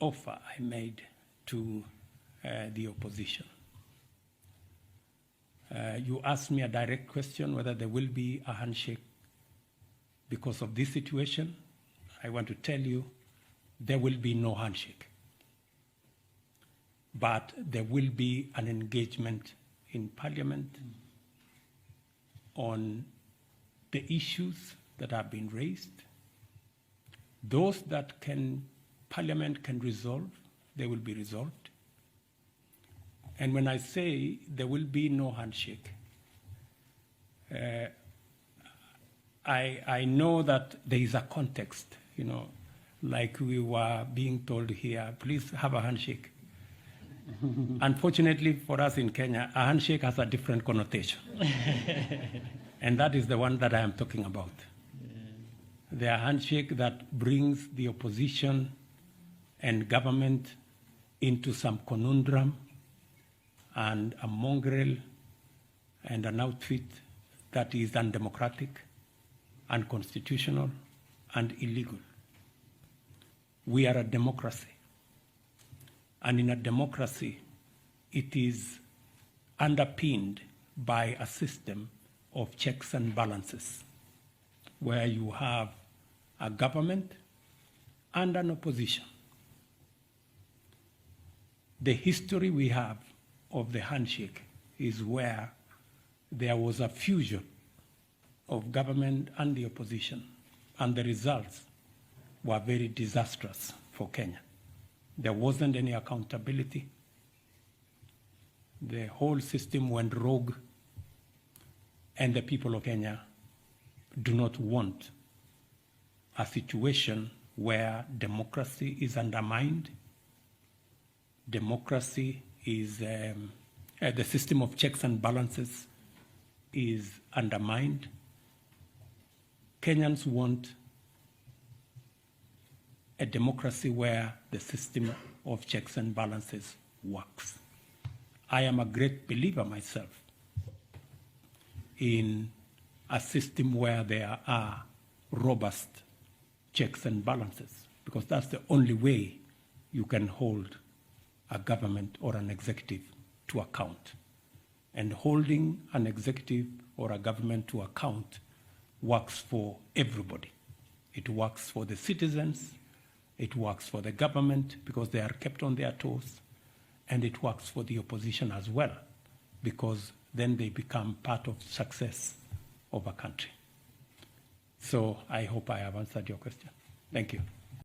offer I made to the opposition. You asked me a direct question whether there will be a handshake because of this situation. I want to tell you there will be no handshake. But there will be an engagement in Parliament on the issues that have been raised. Those that Parliament can resolve, they will be resolved. And when I say there will be no handshake, I know that there is a context, like we were being told here, please have a handshake. Unfortunately for us in Kenya, a handshake has a different connotation. And that is the one that I am talking about. The handshake that brings the opposition and government into some conundrum and a mongrel and an outfit that is undemocratic, unconstitutional, and illegal. We are a democracy. And in a democracy, it is underpinned by a system of checks and balances, where you have a government and an opposition. The history we have of the handshake is where there was a fusion of government and the opposition, and the results were very disastrous for Kenya. There wasn't any accountability. The whole system went rogue, and the people of Kenya do not want a situation where democracy is undermined. Democracy is, the system of checks and balances is undermined. Kenyans want a democracy where the system of checks and balances works. I am a great believer myself in a system where there are robust checks and balances, because that's the only way you can hold a government or an executive to account. And holding an executive or a government to account works for everybody. It works for the citizens, it works for the government because they are kept on their toes, and it works for the opposition as well, because then they become part of success of a country. So I hope I have answered your question. Thank you.